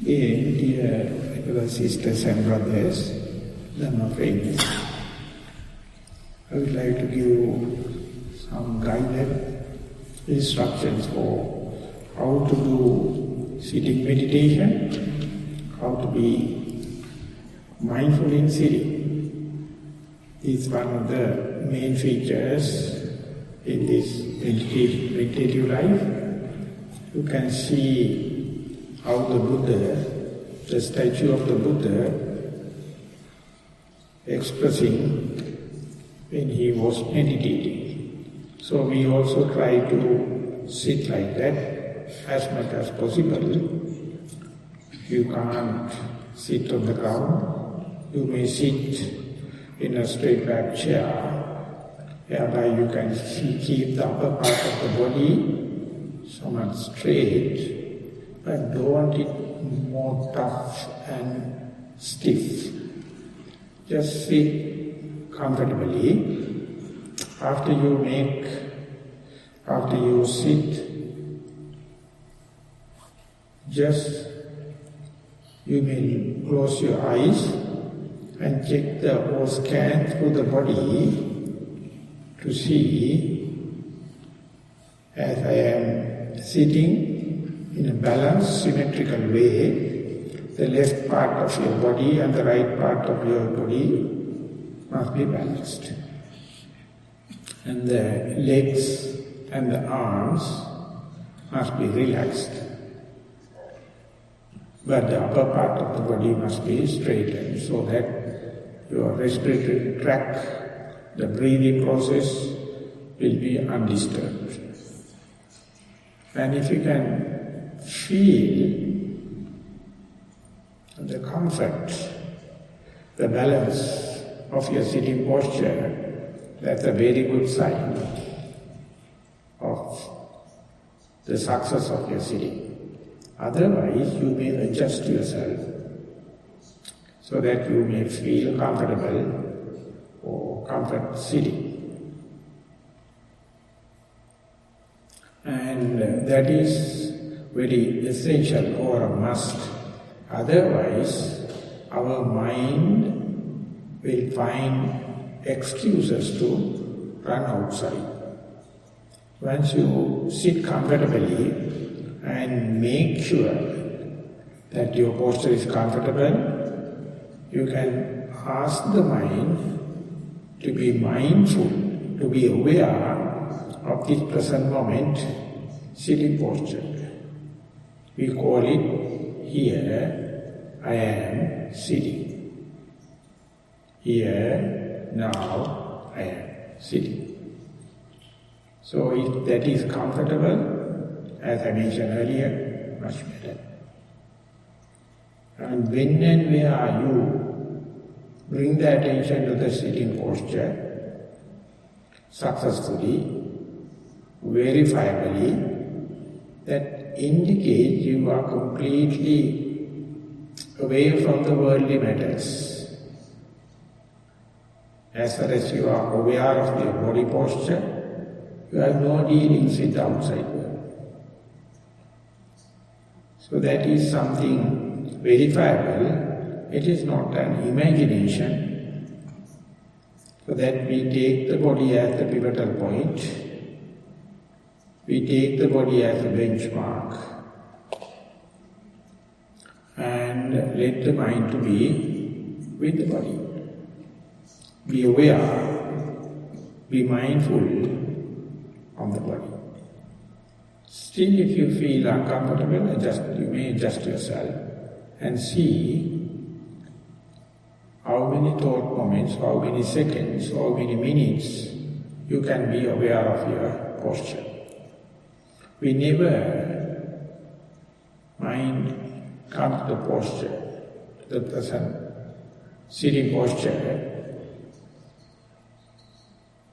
Dear brothers, sisters and brothers, Dhamma friends, I would like to give some guided instructions for how to do sitting meditation, how to be mindful in sitting. It's one of the main features in this meditative life. You can see how the Buddha, the statue of the Buddha, expressing when he was meditating. So we also try to sit like that as much as possible. You can't sit on the ground. You may sit in a straight back chair, whereby you can keep the upper part of the body somewhat straight, but don't want it more tough and stiff. Just sit comfortably. After you sit, just you may close your eyes and check or scan through the body to see, as I am sitting in a balanced, symmetrical way, the left part of your body and the right part of your body must be balanced. And the legs and the arms must be relaxed. But the upper part of the body must be straightened so that your respiratory tract, the breathing process will be undisturbed. And if you can feel the comfort, the balance of your sitting posture, that's a very good sign of the success of your sitting. Otherwise, you may adjust yourself so that you may feel comfortable or comfort sitting. And that is very essential or a must. Otherwise, our mind will find excuses to run outside. Once you sit comfortably and make sure that your posture is comfortable, you can ask the mind to be mindful, to be aware of this present moment, sitting posture. We call it, here I am sitting. Here, now, I am sitting. So if that is comfortable, as I mentioned earlier, much better. And when and where you bring the attention to the sitting posture successfully, verifiably, that indicates you are completely away from the worldly matters. As far as you are aware of your body posture, you have no dealings with the outside world. So that is something verifiable. It is not an imagination. So that we take the body as the pivotal point. We take the body as a benchmark and let the mind to be with the body. Be aware, be mindful of the body. Still, if you feel uncomfortable, you may adjust yourself and see how many thought moments, how many seconds, how many minutes you can be aware of your posture. Whenever mind comes to the posture, the present sitting posture,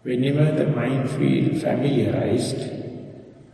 whenever the mind feels familiarized,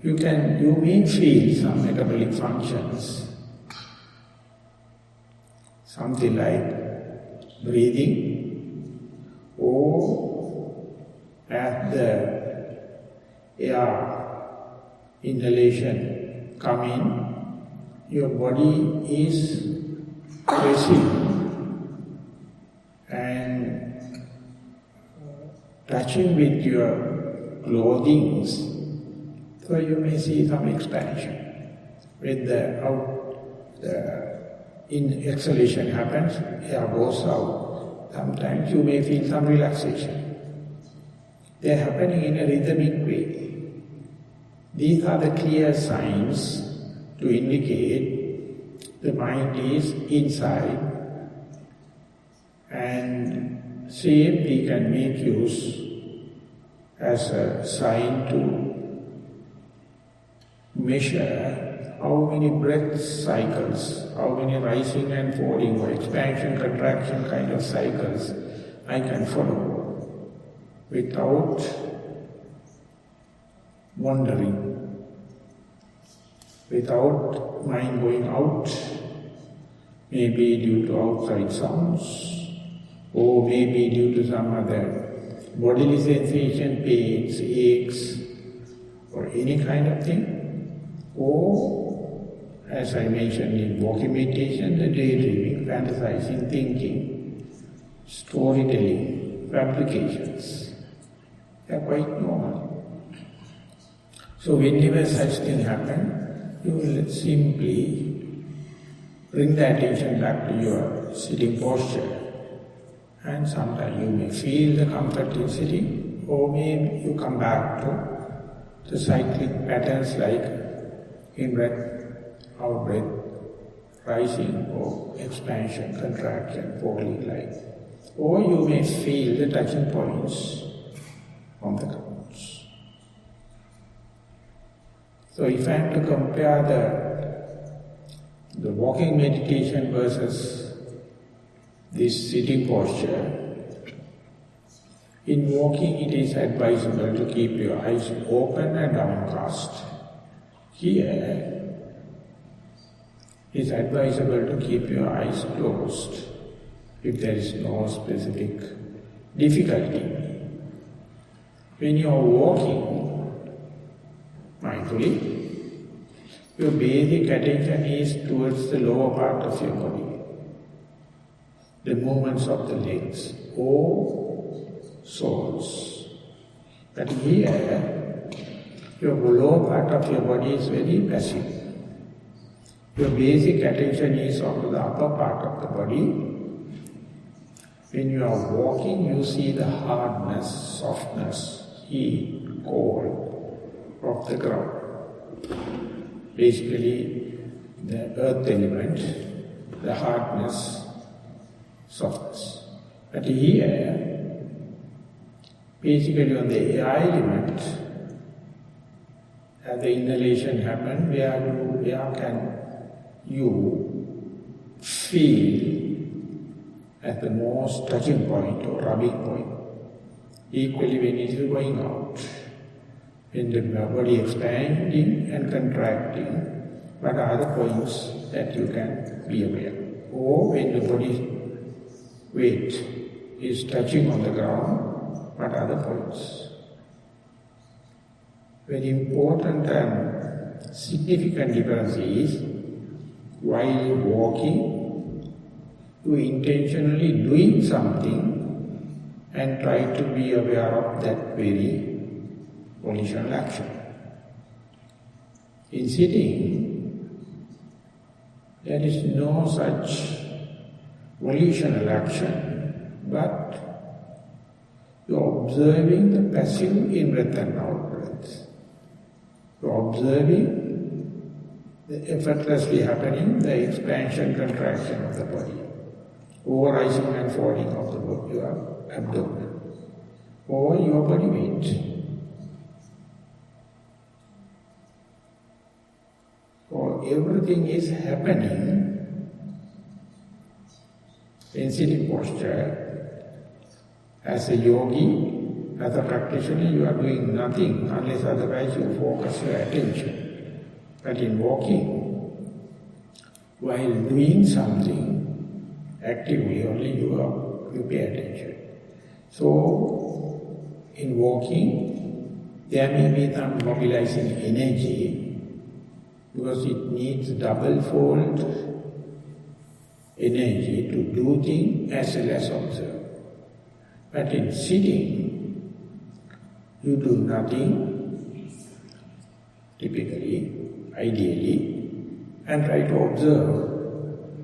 you may feel some metabolic functions, something like breathing, or as the air inhalation come in, your body is pressing and touching with your clothing, so you may see some expansion. When the exhalation happens, air goes out. Sometimes you may feel some relaxation. They are happening in a rhythmic way. These are the clear signs to indicate the mind is inside, and same we can make use as a sign to measure how many breath cycles, how many rising and falling or expansion, contraction kind of cycles I can follow without wandering, without mind going out, maybe due to outside sounds, or maybe due to some other bodily sensation, pains, aches, or any kind of thing, or, as I mentioned in walking meditation, the daydreaming, fantasizing, thinking, storytelling, fabrications. They are quite normal. So whenever such thing happen, you will simply bring the attention back to your sitting posture. And sometimes you may feel the comfort in sitting, or maybe you come back to the cyclic patterns like in-breath, out-breath, rising or expansion, contraction, falling like. Or you may feel the touching points on the grounds. So if I am to compare the walking meditation versus this sitting posture, in walking it is advisable to keep your eyes open and downcast. Here it is advisable to keep your eyes closed if there is no specific difficulty. When you are walking mindfully, your basic attention is towards the lower part of your body, the movements of the legs or soles. But here, your lower part of your body is very passive. Your basic attention is on the upper part of the body. When you are walking, you see the hardness, softness, heat, cold of the ground. Basically, the earth element, the hardness, softness. But here, basically on the air element, as the inhalation happens, where can you feel at the most touching point or rubbing point. Equally when it is going out, when the body expanding and contracting, what are the points that you can be aware? Or when the body weight is touching on the ground, what are the points? Very important and significant difference is, while walking, you intentionally doing something and try to be aware of that very volitional action. In sitting, there is no such volitional action, but you are observing the passive in-breath and out-breath. You are observing the effortlessly happening, the expansion, contraction of the body, or rising and falling of the body, your abdomen, or your body weight. Or everything is happening in sitting posture. As a yogi, as a practitioner, you are doing nothing unless otherwise you focus your attention. But in walking, while doing something actively, only you pay attention. So, in walking, there may be some mobilizing energy, because it needs double-fold energy to do things as well as observe. But in sitting, you do nothing, typically, ideally, and try to observe.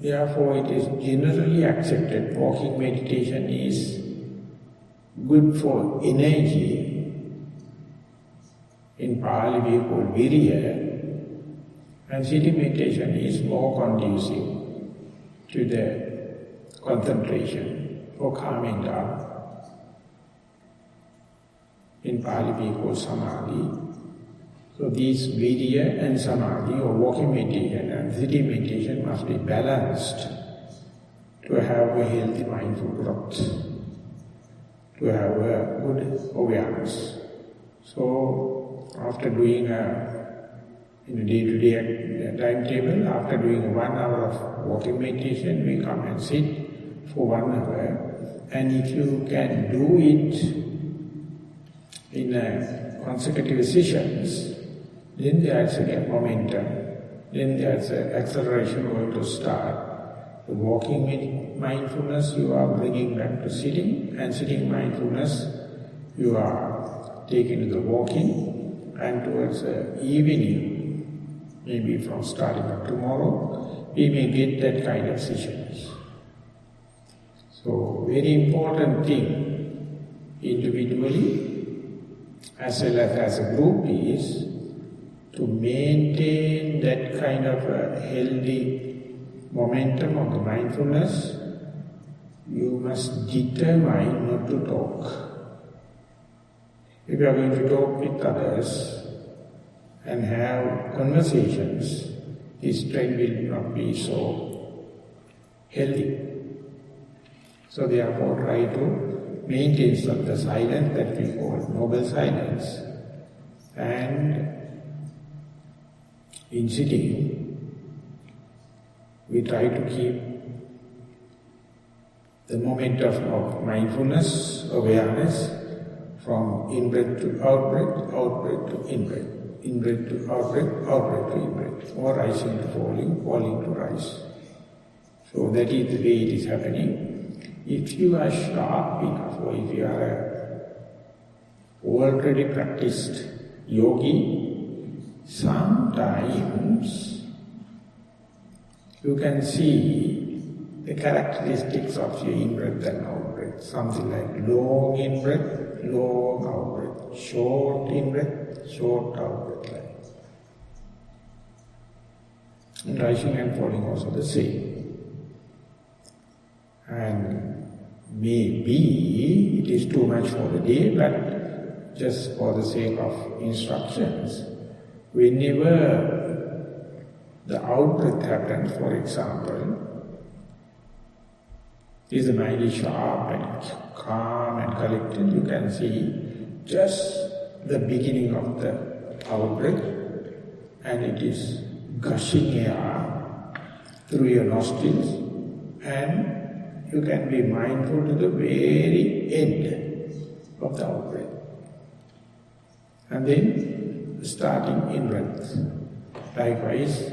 Therefore, it is generally accepted walking meditation is good for energy. In Pali we call virya, and sitting meditation is more conducive to the concentration or calming down. In Pali we call samadhi. So these virya and samadhi or walking meditation and sitting meditation must be balanced to have a healthy mindful growth, to have a good awareness. So after doing in a day-to-day timetable, after doing 1 hour of walking meditation, we come and sit for 1 hour. And if you can do it in consecutive sessions, then there's a momentum, then there's an acceleration going to start. The walking mindfulness you are bringing back to sitting, and sitting mindfulness you are taking to the walking, and towards the evening, maybe from starting of tomorrow, we may get that kind of sessions. So, very important thing, individually, as well as a group is, to maintain that kind of a healthy momentum of the mindfulness, you must determine not to talk. If you are going to talk with others and have conversations, this trend will not be so healthy. So therefore try to maintain the silence that we call noble silence, and in sitting, we try to keep the momentum of mindfulness, awareness, from in-breath to out-breath, out-breath to in-breath, in-breath to out-breath, out-breath to in-breath, or rising to falling, falling to rise. So that is the way it is happening. If you are sharp enough, or if you are already practiced yogi, sometimes you can see the characteristics of your in-breath and out-breath. Something like long in-breath, long out-breath, short in-breath, short out-breath. And rising and falling also the same. And maybe it is too much for the day, but just for the sake of instructions, whenever the out-breath happens, for example, if the mind is sharp and calm and collected, you can see just the beginning of the out-breath, and it is gushing air through your nostrils, and you can be mindful to the very end of the out-breath. And then starting in-breath. Likewise,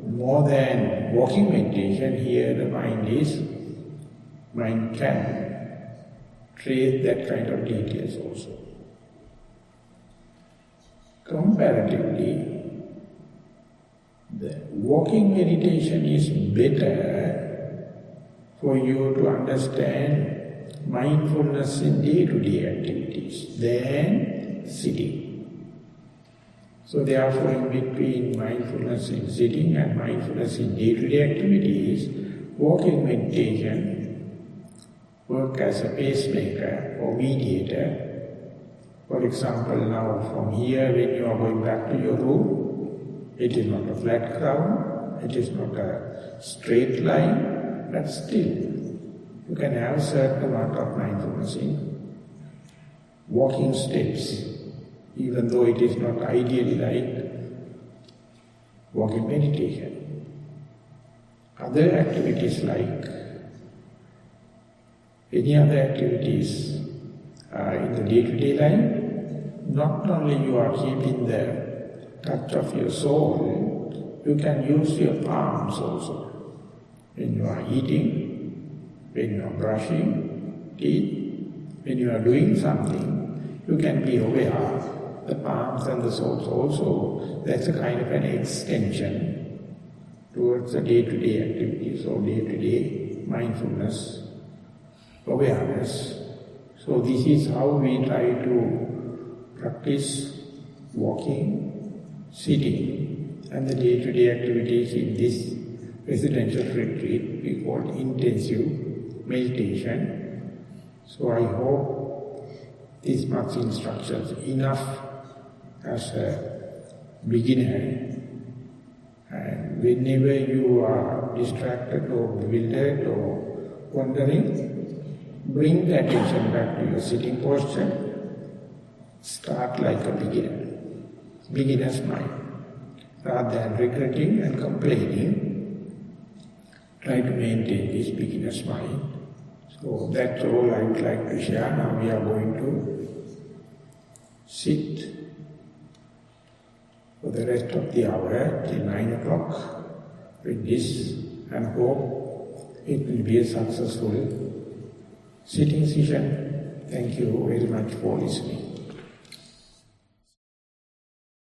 more than walking meditation, here the mind can trace that kind of details also. Comparatively, the walking meditation is better for you to understand mindfulness in day-to-day activities than sitting. So therefore, in between mindfulness in sitting and mindfulness in day-to-day activities, walking meditation work as a pacemaker or mediator. For example, now from here, when you are going back to your room, it is not a flat ground, it is not a straight line, but still you can have a certain amount of mindfulness in walking steps, even though it is not ideally like walking meditation. Other activities like any other activities in the day-to-day life, not only you are keeping the touch of your soul, you can use your palms also. When you are eating, when you are brushing teeth, when you are doing something, you can be aware. The palms and the soles also, that's a kind of an extension towards the day-to-day activities or day-to-day mindfulness, awareness. So this is how we try to practice walking, sitting, and the day-to-day activities in this residential retreat we call intensive meditation. So I hope this much instructions enough as a beginner. And whenever you are distracted or bewildered or wandering, bring the attention back to your sitting posture. Start like a beginner, beginner's mind. Rather than regretting and complaining, try to maintain this beginner's mind. So that's all I would like to share. Now we are going to sit for the rest of the hour till 9 o'clock with this, and hope it will be a successful sitting session. Thank you very much for listening.